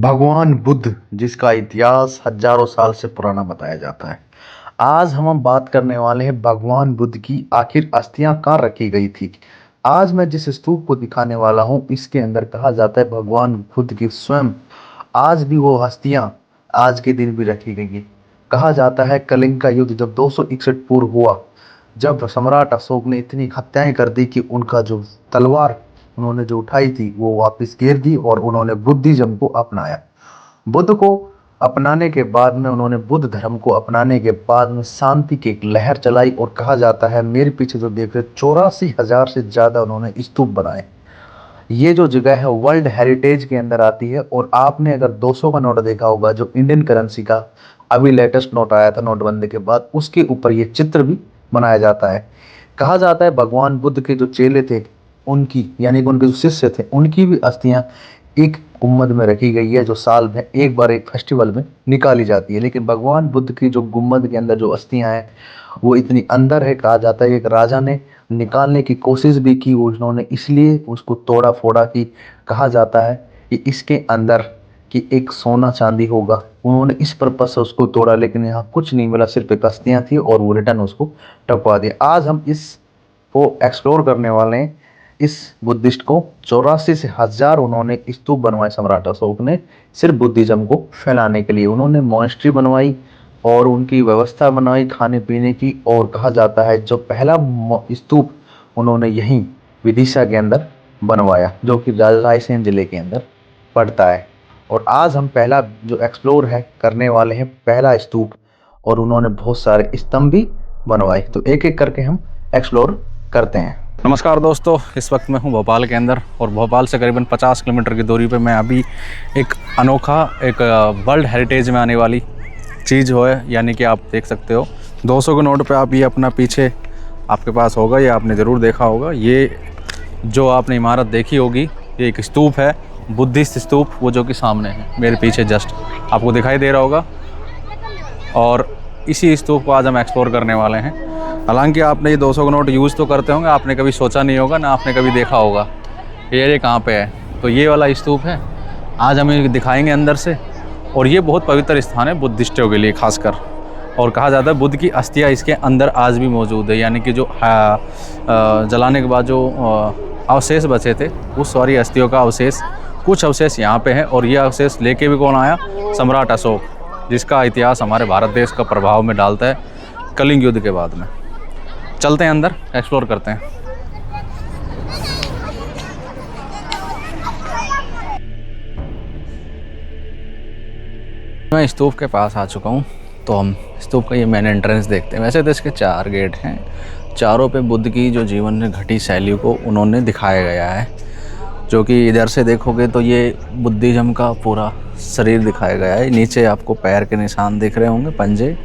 भगवान बुद्ध जिसका इतिहास हजारों साल से पुराना बताया जाता है। आज हम बात करने वाले हैं भगवान बुद्ध की आखिर अस्थियां कहाँ रखी गई थी। आज मैं जिस स्तूप को दिखाने वाला हूँ इसके अंदर कहा जाता है भगवान बुद्ध की स्वयं आज भी वो हस्तियां आज के दिन भी रखी गई है। कहा जाता है कलिंग का युद्ध जब 261 पूर्व हुआ, जब सम्राट अशोक ने इतनी हत्याएं कर दी कि उनका जो तलवार उन्होंने जो उठाई थी वो वापस गिर दी और उन्होंने बुद्धिज्म को अपनाया। बुद्ध को अपनाने के बाद में उन्होंने बुद्ध धर्म को अपनाने के बाद में शांति की एक लहर चलाई और कहा जाता है मेरे पीछे जो देख रहे 84,000 से ज्यादा उन्होंने स्तूप बनाए। ये जो जगह है वर्ल्ड हेरिटेज के अंदर आती है। और आपने अगर 200 का नोट देखा होगा जो इंडियन करेंसी का अभी लेटेस्ट नोट आया था नोटबंदी के बाद, उसके ऊपर ये चित्र भी बनाया जाता है। कहा जाता है भगवान बुद्ध के जो चेले थे उनकी यानी कि उनके जो शिष्य थे उनकी भी अस्थियां एक गुम्मद में रखी गई है जो साल में एक बार एक फेस्टिवल में निकाली जाती है। लेकिन भगवान बुद्ध की जो गुम्मद के अंदर जो अस्थियां हैं वो इतनी अंदर है, कहा जाता है कि एक राजा ने निकालने की कोशिश भी की, उन्होंने इसलिए उसको तोड़ा फोड़ा कि कहा जाता है कि इसके अंदर कि एक सोना चांदी होगा, उन्होंने इस पर्पज से उसको तोड़ा लेकिन यहाँ कुछ नहीं मिला, सिर्फ एक अस्थियां थी और वो रिटर्न उसको टपवा दिया। आज हम इस को एक्सप्लोर करने वाले हैं। इस बुद्धिस्ट को 84 से हजार उन्होंने स्तूप बनवाए सम्राट अशोक ने सिर्फ बुद्धिज्म को फैलाने के लिए। उन्होंने मॉनेस्ट्री बनवाई और उनकी व्यवस्था बनाई खाने पीने की। और कहा जाता है जो पहला स्तूप उन्होंने यहीं विदिशा के अंदर बनवाया जो कि रायसेन जिले के अंदर पड़ता है। और आज हम पहला जो एक्सप्लोर है करने वाले हैं पहला स्तूप, और उन्होंने बहुत सारे स्तंभ भी बनवाए, तो एक एक करके हम एक्सप्लोर करते हैं। नमस्कार दोस्तों, इस वक्त मैं हूं भोपाल के अंदर और भोपाल से करीबन 50 किलोमीटर की दूरी पे मैं अभी एक अनोखा एक वर्ल्ड हेरिटेज में आने वाली चीज़ है, यानी कि आप देख सकते हो 200 के नोट पे आप ये अपना पीछे आपके पास होगा, ये आपने ज़रूर देखा होगा। ये जो आपने इमारत देखी होगी ये एक स्तूप है, बुद्धिस्ट स्तूप, वो जो कि सामने है मेरे पीछे जस्ट आपको दिखाई दे रहा होगा। और इसी स्तूप को आज हम एक्सप्लोर करने वाले हैं। हालांकि आपने ये 200 का नोट यूज़ तो करते होंगे, आपने कभी सोचा नहीं होगा ना आपने कभी देखा होगा ये कहाँ पे है। तो ये वाला स्तूप है, आज हम ये दिखाएंगे अंदर से। और ये बहुत पवित्र स्थान है बुद्धिस्टों के लिए खासकर। और कहा जाता है बुद्ध की अस्थियाँ इसके अंदर आज भी मौजूद है, यानी कि जो जलाने के बाद जो अवशेष बचे थे उस सारी अस्थियों का अवशेष, कुछ अवशेष यहाँ पे है। और ये अवशेष लेके भी कौन आया? सम्राट अशोक, जिसका इतिहास हमारे भारत देश का प्रभाव में डालता है कलिंग युद्ध के बाद में। चलते हैं अंदर, एक्सप्लोर करते हैं। मैं स्तूप के पास आ चुका हूँ, तो हम स्तूप का ये मेन एंट्रेंस देखते हैं। वैसे तो इसके 4 गेट हैं, चारों पे बुद्ध की जो जीवन में घटी शैली को उन्होंने दिखाया गया है। जो कि इधर से देखोगे तो ये बुद्धिज्म का पूरा शरीर दिखाया गया है। नीचे आपको पैर के निशान दिख रहे होंगे, पंजे।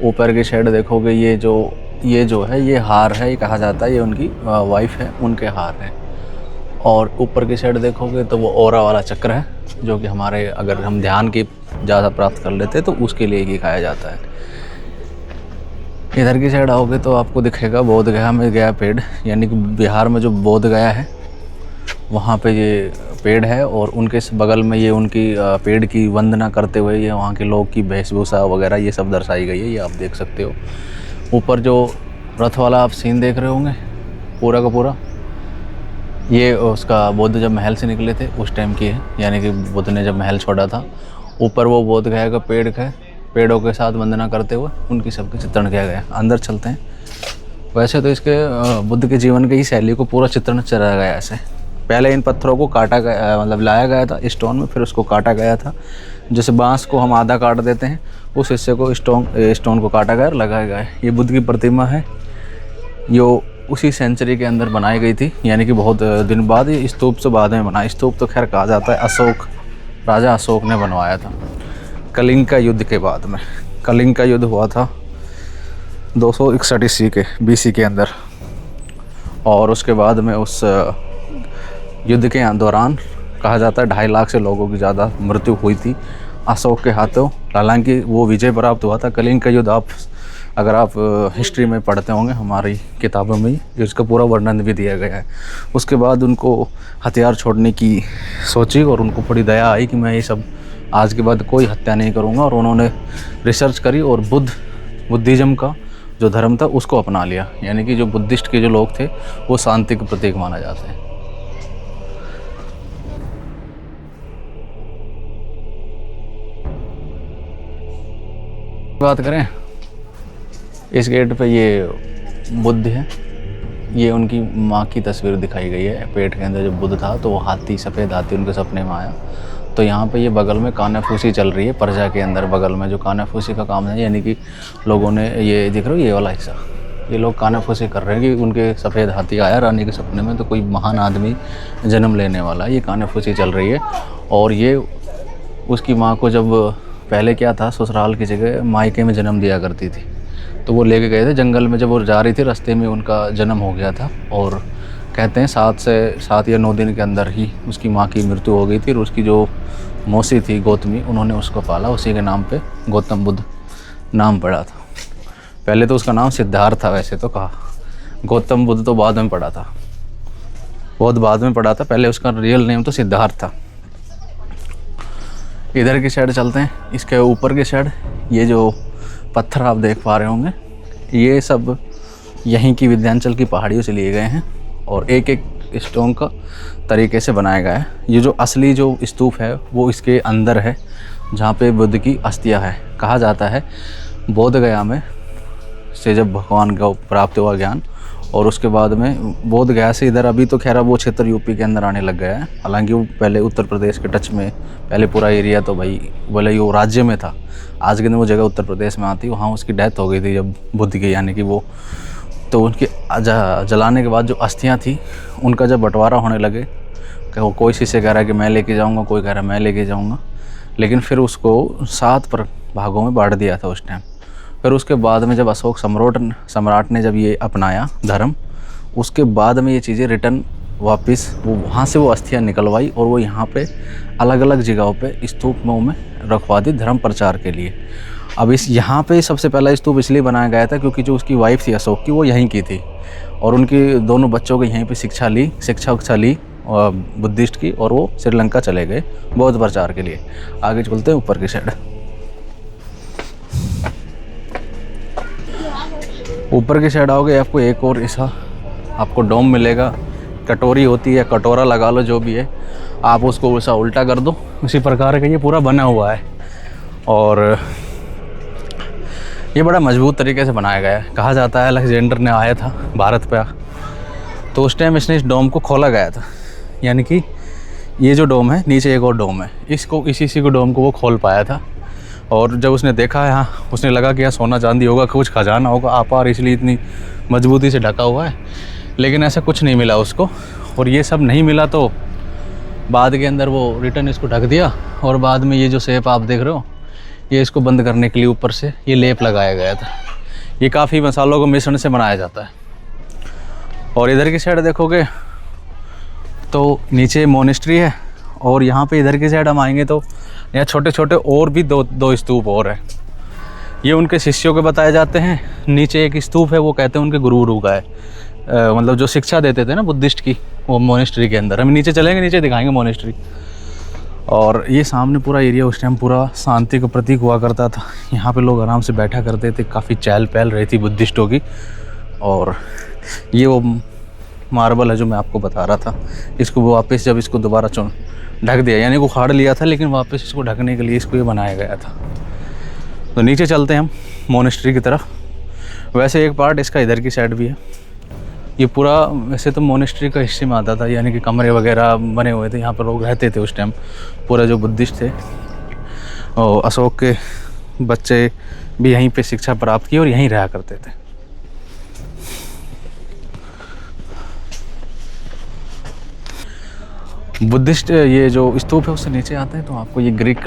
ऊपर की साइड देखोगे ये जो है ये हार है, ये कहा जाता है ये उनकी वाइफ है, उनके हार है। और ऊपर की साइड देखोगे तो वो ओरा वाला चक्र है जो कि हमारे अगर हम ध्यान की ज़्यादा प्राप्त कर लेते तो उसके लिए ही खाया जाता है। इधर की साइड आओगे तो आपको दिखेगा बोध गया में गया पेड़, यानी कि बिहार में जो बोध गया है वहाँ पे ये पेड़ है। और उनके बगल में ये उनकी पेड़ की वंदना करते हुए ये वहाँ के लोग की वेशभूषा वगैरह ये सब दर्शाई गई है, ये आप देख सकते हो। ऊपर जो रथ वाला आप सीन देख रहे होंगे पूरा का पूरा, ये उसका बुद्ध जब महल से निकले थे उस टाइम की है, यानी कि बुद्ध ने जब महल छोड़ा था। ऊपर वो बोध गया का पेड़ों के साथ वंदना करते हुए उनकी सबके चित्रण किया गया। अंदर चलते हैं। वैसे तो इसके बुद्ध के जीवन की ही शैली को पूरा चित्रण चला गया ऐसे। पहले इन पत्थरों को काटा गया, मतलब लाया गया था स्टोन में, फिर उसको काटा गया था। जैसे बांस को हम आधा काट देते हैं उस हिस्से को स्टोन को काटा गया और लगाया गया है। ये बुद्ध की प्रतिमा है, जो उसी सेंचुरी के अंदर बनाई गई थी, यानी कि बहुत दिन बाद। ये स्तूप से बाद में बना। स्तूप तो खैर कहा जाता है राजा अशोक ने बनवाया था कलिंग का युद्ध के बाद में। कलिंग का युद्ध हुआ था 261 ईस्वी के BC के अंदर। और उसके बाद में उस युद्ध के दौरान कहा जाता है 2.5 लाख से लोगों की ज़्यादा मृत्यु हुई थी अशोक के हाथों। हालांकि वो विजय प्राप्त हुआ था। कलिंग का युद्ध अगर आप हिस्ट्री में पढ़ते होंगे हमारी किताबों में इसका पूरा वर्णन भी दिया गया है। उसके बाद उनको हथियार छोड़ने की सोची और उनको बड़ी दया आई कि मैं ये सब आज के बाद कोई हत्या नहीं करूँगा। और उन्होंने रिसर्च करी और बुद्धिज़्म का जो धर्म था उसको अपना लिया। यानी कि जो बुद्धिस्ट के जो लोग थे वो शांति के प्रतीक माना जाते हैं। बात करें इस गेट पे, ये बुद्ध है, ये उनकी माँ की तस्वीर दिखाई गई है। पेट के अंदर जब बुद्ध था तो वो हाथी, सफ़ेद हाथी उनके सपने में आया। तो यहाँ पे ये बगल में कानाफूसी चल रही है, प्रजा के अंदर बगल में जो कानाफूसी का काम है, यानी कि लोगों ने, ये दिख रहा है ये वाला हिस्सा, ये लोग कानाफूसी कर रहे हैं कि उनके सफ़ेद हाथी आया रानी के सपने में, तो कोई महान आदमी जन्म लेने वाला है। ये कानाफूसी चल रही है। और ये उसकी माँ को जब पहले क्या था, ससुराल की जगह मायके में जन्म दिया करती थी, तो वो लेके गए थे जंगल में। जब वो जा रही थी रास्ते में उनका जन्म हो गया था, और कहते हैं 7 या 9 दिन के अंदर ही उसकी माँ की मृत्यु हो गई थी। और उसकी जो मौसी थी गौतमी, उन्होंने उसको पाला, उसी के नाम पे गौतम बुद्ध नाम पड़ा था। पहले तो उसका नाम सिद्धार्थ था वैसे तो, कहा गौतम बुद्ध तो बाद में पड़ा था, बहुत बाद में पड़ा था। पहले उसका रियल नेम तो सिद्धार्थ था। इधर की साइड चलते हैं, इसके ऊपर की साइड ये जो पत्थर आप देख पा रहे होंगे, ये सब यहीं की विंध्याचल की पहाड़ियों से लिए गए हैं और एक एक स्टोन का तरीके से बनाया गया है। ये जो असली जो स्तूप है वो इसके अंदर है, जहाँ पे बुद्ध की अस्थियाँ है। कहा जाता है बोध गया में से जब भगवान को प्राप्त हुआ ज्ञान, और उसके बाद में बोध गया से इधर, अभी तो खैर वो क्षेत्र यूपी के अंदर आने लग गया है। हालांकि वो पहले उत्तर प्रदेश के टच में, पहले पूरा एरिया तो भाई बोले वो राज्य में था, आज के दिन वो जगह उत्तर प्रदेश में आती। वहाँ उसकी डेथ हो गई थी जब बुद्ध की, यानी कि वो, तो उनके जलाने के बाद जो अस्थियाँ थी उनका जब बंटवारा होने लगे, कोई किसी से कह रहा है कि मैं लेके जाऊँगा, कोई कह रहा है मैं लेके जाऊँगा, लेकिन फिर उसको 7 भागों में बांट दिया था उस टाइम। फिर उसके बाद में जब अशोक सम्राट ने जब ये अपनाया धर्म, उसके बाद में ये चीज़ें रिटर्न वापस वो वहाँ से वो अस्थियाँ निकलवाई और वो यहाँ पे अलग अलग जगहों पे स्तूप में रखवा दी धर्म प्रचार के लिए। अब इस यहाँ पे सबसे पहला स्तूप इसलिए बनाया गया था क्योंकि जो उसकी वाइफ थी अशोक की, वो यहीं की थी और उनकी दोनों बच्चों को यहीं पे शिक्षा ली बुद्धिस्ट की, और वो श्रीलंका चले गए बौद्ध प्रचार के लिए। आगे चलते हैं ऊपर की साइड। ऊपर की साइड आओगे आपको एक और ऐसा आपको डोम मिलेगा, कटोरी होती है, कटोरा लगा लो जो भी है, आप उसको ऐसा उल्टा कर दो, उसी प्रकार का ये पूरा बना हुआ है और ये बड़ा मजबूत तरीके से बनाया गया है। कहा जाता है अलेक्जेंडर ने आया था भारत पे, तो उस टाइम इसने इस डोम को खोला गया था, यानी कि ये जो डोम है, नीचे एक और डोम है, इसको इसी को डोम को वो खोल पाया था। और जब उसने देखा है, हाँ उसने लगा कि यहाँ सोना चांदी होगा, कुछ खजाना होगा आपार, इसलिए इतनी मजबूती से ढका हुआ है, लेकिन ऐसा कुछ नहीं मिला उसको। और ये सब नहीं मिला तो बाद के अंदर वो रिटर्न इसको ढक दिया, और बाद में ये जो शेप आप देख रहे हो, ये इसको बंद करने के लिए ऊपर से ये लेप लगाया गया था। ये काफ़ी मसालों को मिश्रण से बनाया जाता है। और इधर की साइड देखोगे तो नीचे मोनेस्ट्री है, और यहाँ पे इधर की साइड हम आएंगे तो यहाँ छोटे छोटे और भी दो स्तूप और है। ये उनके शिष्यों के बताए जाते हैं। नीचे एक स्तूप है, वो कहते हैं उनके गुरु का है, मतलब जो शिक्षा देते थे ना बुद्धिस्ट की, वो मोनेस्ट्री के अंदर। हम नीचे चलेंगे, नीचे दिखाएंगे मोनेस्ट्री। और ये सामने पूरा एरिया उस टाइम पूरा शांति का प्रतीक हुआ करता था। यहाँ पे लोग आराम से बैठा करते थे, काफ़ी चहल पहल रही थी बुद्धिस्टों की। और ये वो मार्बल है जो मैं आपको बता रहा था, इसको वो वापस जब इसको दोबारा ढक दिया, यानी को उखाड़ लिया था, लेकिन वापस इसको ढकने के लिए इसको ये बनाया गया था। तो नीचे चलते हैं हम मोनेस्ट्री की तरफ। वैसे एक पार्ट इसका इधर की साइड भी है। ये पूरा वैसे तो मोनेस्ट्री का हिस्से में आता था, यानी कि कमरे वगैरह बने हुए थे, यहाँ पर लोग रहते थे उस टाइम। पूरा जो बुद्धिस्ट थे और अशोक के बच्चे भी यहीं पे शिक्षा प्राप्त की और यहीं रहा करते थे। बुद्धिस्ट ये जो स्तूप है उससे नीचे आते हैं तो आपको ये ग्रीक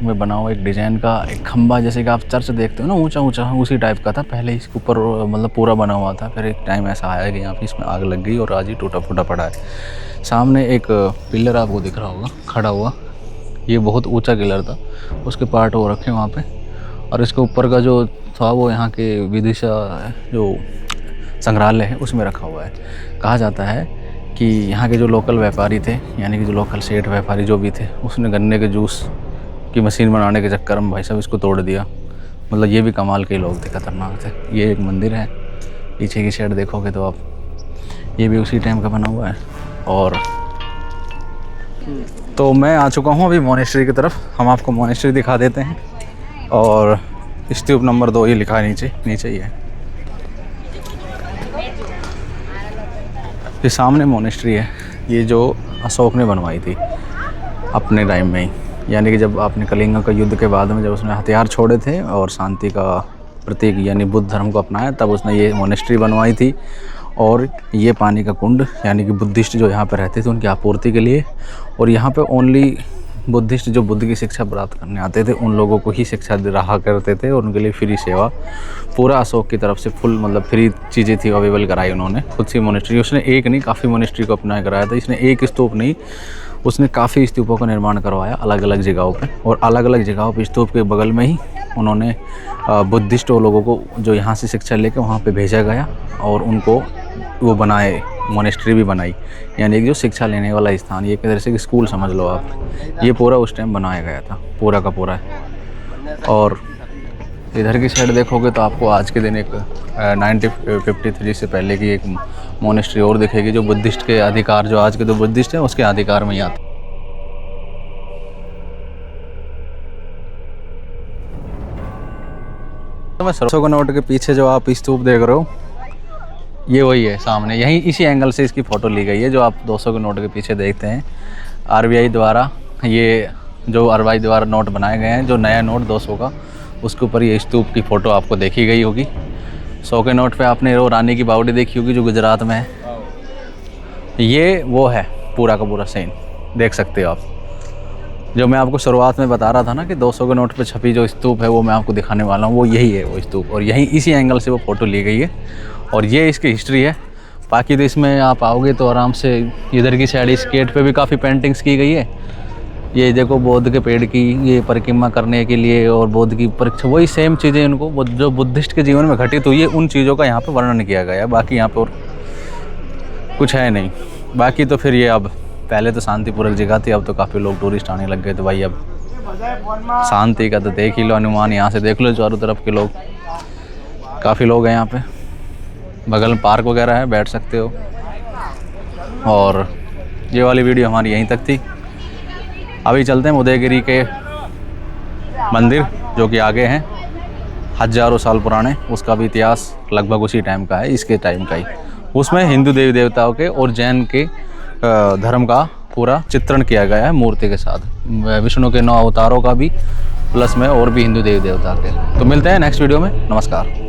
में बना हुआ एक डिज़ाइन का एक खंबा, जैसे कि आप चर्च देखते हो ना ऊंचा ऊंचा, उसी टाइप का था। पहले इसके ऊपर मतलब पूरा बना हुआ था, फिर एक टाइम ऐसा आया कि यहाँ पे इसमें आग लग गई और आज ही टूटा फूटा पड़ा है। सामने एक पिलर आपको दिख रहा होगा खड़ा हुआ, ये बहुत ऊँचा पिलर था, उसके पार्ट वो रखे वहाँ पर। और इसके ऊपर का जो था वो यहाँ के विदिशा जो संग्रहालय है उसमें रखा हुआ है। कहा जाता है कि यहाँ के जो लोकल व्यापारी थे, यानी कि जो लोकल सेठ व्यापारी जो भी थे, उसने गन्ने के जूस कि मशीन बनाने के चक्कर में भाई साहब इसको तोड़ दिया। मतलब ये भी कमाल के लोग थे, खतरनाक थे। ये एक मंदिर है, पीछे की साइड देखोगे तो आप, ये भी उसी टाइम का बना हुआ है। और तो मैं आ चुका हूँ अभी मोनेस्ट्री की तरफ। हम आपको मोनेस्ट्री दिखा देते हैं। और स्तूप नंबर 2 ये लिखा है नीचे ही है। ये सामने मोनेस्ट्री है, ये जो अशोक ने बनवाई थी अपने टाइम में ही, यानी कि जब आपने कलिंग का युद्ध के बाद में जब उसने हथियार छोड़े थे और शांति का प्रतीक यानी बुद्ध धर्म को अपनाया, तब उसने ये मोनेस्ट्री बनवाई थी। और ये पानी का कुंड यानी कि बुद्धिस्ट जो यहाँ पे रहते थे उनकी आपूर्ति के लिए। और यहाँ पे ओनली बुद्धिस्ट जो बुद्ध की शिक्षा प्राप्त करने आते थे उन लोगों को ही शिक्षा रहा करते थे, और उनके लिए फ्री सेवा पूरा अशोक की तरफ से फुल मतलब फ्री चीज़ें थी अवेलेबल कराई उन्होंने खुद सी मोनेस्ट्री। उसने एक नहीं, काफ़ी मोनेस्ट्री को अपना कराया था। इसने एक स्तूप नहीं, उसने काफ़ी स्तूपों का निर्माण करवाया अलग अलग जगहों पे। और अलग अलग जगहों पे स्तूप के बगल में ही उन्होंने बुद्धिस्ट लोगों को जो यहाँ से शिक्षा लेकर वहाँ पे भेजा गया और उनको वो बनाए, मोनेस्ट्री भी बनाई, यानी कि जो शिक्षा लेने वाला स्थान, ये एक तरह से स्कूल समझ लो आप। ये पूरा उस टाइम बनाया गया था, पूरा का पूरा। और इधर की साइड देखोगे तो आपको आज के दिन एक 1953 से पहले की एक मोनेस्ट्री और दिखेगी, जो बुद्धिस्ट के अधिकार, जो आज के जो बुद्धिस्ट हैं उसके अधिकार में ही आता। तो मैं 100 के नोट के पीछे जो आप स्तूप देख रहे हो, ये वही है सामने, यहीं इसी एंगल से इसकी फ़ोटो ली गई है जो आप 200 के नोट के पीछे देखते हैं। आरबीआई द्वारा ये जो आरबीआई द्वारा नोट बनाए गए हैं, जो नया नोट 200 का, उसके ऊपर ये स्तूप की फ़ोटो आपको देखी गई होगी। 100 के नोट पे आपने वो रानी की बावड़ी देखी होगी जो गुजरात में है। ये वो है पूरा का पूरा सीन, देख सकते हो आप। जो मैं आपको शुरुआत में बता रहा था ना कि 200 के नोट पे छपी जो स्तूप है वो मैं आपको दिखाने वाला हूँ, वो यही है वो स्तूप। और यहीं इसी एंगल से वो फ़ोटो ली गई है और ये इसकी हिस्ट्री है। बाकी तो इसमें आप आओगे तो आराम से इधर की साइड इस गेट पे भी काफ़ी पेंटिंग्स की गई है। ये देखो बुद्ध के पेड़ की ये परिक्रमा करने के लिए, और बुद्ध की परीक्षा, वही सेम चीज़ें उनको जो बुद्धिस्ट के जीवन में घटित हुई है उन चीज़ों का यहाँ पे वर्णन किया गया है। बाकी यहाँ पर कुछ है नहीं। बाकी तो फिर ये अब, पहले तो शांतिपूर्वक जगह थी, अब तो काफ़ी लोग टूरिस्ट आने लग गए। तो भाई अब शांति का तो देख ही लो अनुमान, यहाँ से देख लो चारों तरफ के लोग, काफ़ी लोग हैं यहाँ पे। बगल में पार्क वगैरह है, बैठ सकते हो। और ये वाली वीडियो हमारी यहीं तक थी। अभी चलते हैं उदयगिरी के मंदिर जो कि आगे हैं, हज़ारों साल पुराने, उसका भी इतिहास लगभग उसी टाइम का है, इसके टाइम का ही। उसमें हिंदू देवी देवताओं के और जैन के धर्म का पूरा चित्रण किया गया है मूर्ति के साथ, विष्णु के 9 अवतारों का भी, प्लस में और भी हिंदू देवी देवता के। तो मिलते हैं नेक्स्ट वीडियो में। नमस्कार।